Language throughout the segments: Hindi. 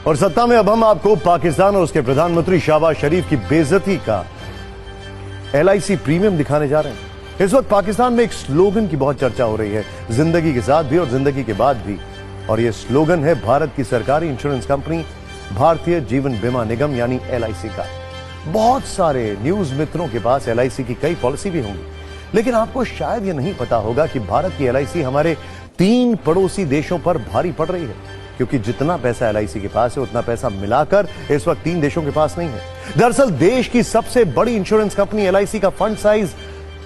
और सत्ता में अब हम आपको पाकिस्तान और उसके प्रधानमंत्री शहबाज शरीफ की बेइज्जती का LIC प्रीमियम दिखाने जा रहे हैं। इस वक्त पाकिस्तान में एक स्लोगन की बहुत चर्चा हो रही है, जिंदगी के साथ भी और जिंदगी के बाद भी। और यह स्लोगन है भारत की सरकारी इंश्योरेंस कंपनी भारतीय जीवन बीमा निगम यानी LIC का। बहुत सारे न्यूज मित्रों के पास LIC की कई पॉलिसी भी होंगी, लेकिन आपको शायद यह नहीं पता होगा कि भारत की LIC हमारे 3 पड़ोसी देशों पर भारी पड़ रही है, क्योंकि जितना पैसा LIC के पास है उतना पैसा मिलाकर इस वक्त 3 देशों के पास नहीं है। दरअसल देश की सबसे बड़ी इंश्योरेंस कंपनी LIC का फंड साइज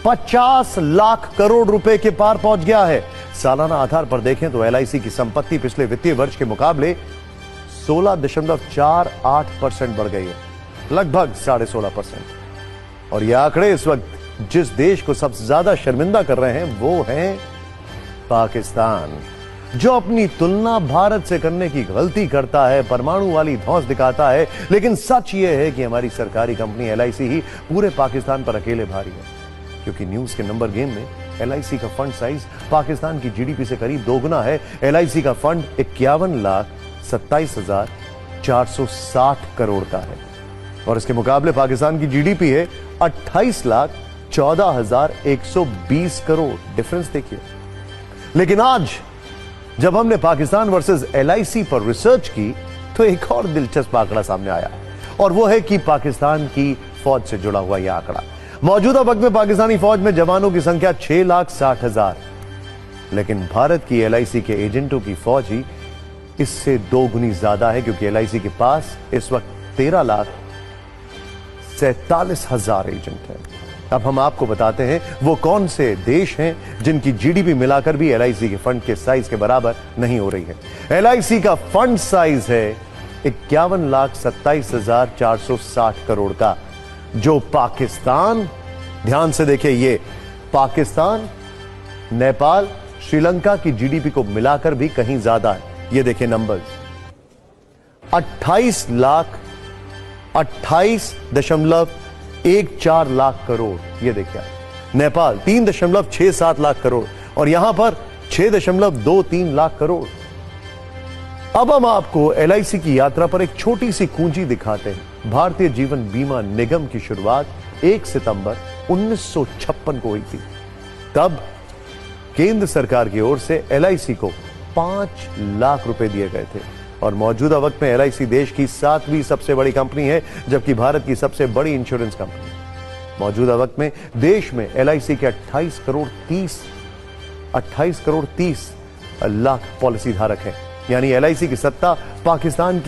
50 लाख करोड़ रुपए के पार पहुंच गया है। सालाना आधार पर देखें तो LIC की संपत्ति पिछले वित्तीय वर्ष के मुकाबले 16.48% बढ़ गई है, लगभग 16.5%। और यह आंकड़े इस वक्त जिस देश को सबसे ज्यादा शर्मिंदा कर रहे हैं वो है पाकिस्तान, जो अपनी तुलना भारत से करने की गलती करता है, परमाणु वाली धौंस दिखाता है। लेकिन सच यह है कि हमारी सरकारी कंपनी LIC ही पूरे पाकिस्तान पर अकेले भारी है, क्योंकि न्यूज के नंबर गेम में LIC का फंड साइज पाकिस्तान की GDP से करीब 2 गुना है। LIC का फंड 51,27,460 करोड़ का है और इसके मुकाबले पाकिस्तान की GDP है 28,14,120 करोड़। डिफरेंस देखिए। लेकिन आज जब हमने पाकिस्तान वर्सेस LIC पर रिसर्च की तो एक और दिलचस्प आंकड़ा सामने आया, और वो है कि पाकिस्तान की फौज से जुड़ा हुआ यह आंकड़ा। मौजूदा वक्त में पाकिस्तानी फौज में जवानों की संख्या 6,60,000, लेकिन भारत की LIC के एजेंटों की फौज ही इससे 2 गुनी ज्यादा है, क्योंकि LIC के पास इस वक्त 13,47,000 एजेंट हैं। अब हम आपको बताते हैं वो कौन से देश हैं जिनकी GDP मिलाकर भी LIC के फंड के साइज के बराबर नहीं हो रही है। LIC का फंड साइज है 51,27,460 करोड़ का, जो पाकिस्तान, ध्यान से देखिए, ये पाकिस्तान, नेपाल, श्रीलंका की GDP को मिलाकर भी कहीं ज्यादा है। ये देखिए नंबर्स, 28.14 लाख करोड़। ये देखिए नेपाल 3.67 लाख करोड़ और यहां पर 6.23 लाख करोड़। अब हम आपको LIC की यात्रा पर एक छोटी सी कुंजी दिखाते हैं। भारतीय जीवन बीमा निगम की शुरुआत 1 सितंबर 1956 को हुई थी। तब केंद्र सरकार की ओर से LIC को 5 लाख रुपए दिए गए थे और मौजूदा वक्त में LIC देश की 7वीं सबसे बड़ी कंपनी है, जबकि भारत की सबसे बड़ी इंश्योरेंस कंपनी। मौजूदा वक्त में देश में LIC के 28 करोड़ 30 लाख पॉलिसी धारक हैं, यानी LIC की सत्ता पाकिस्तान की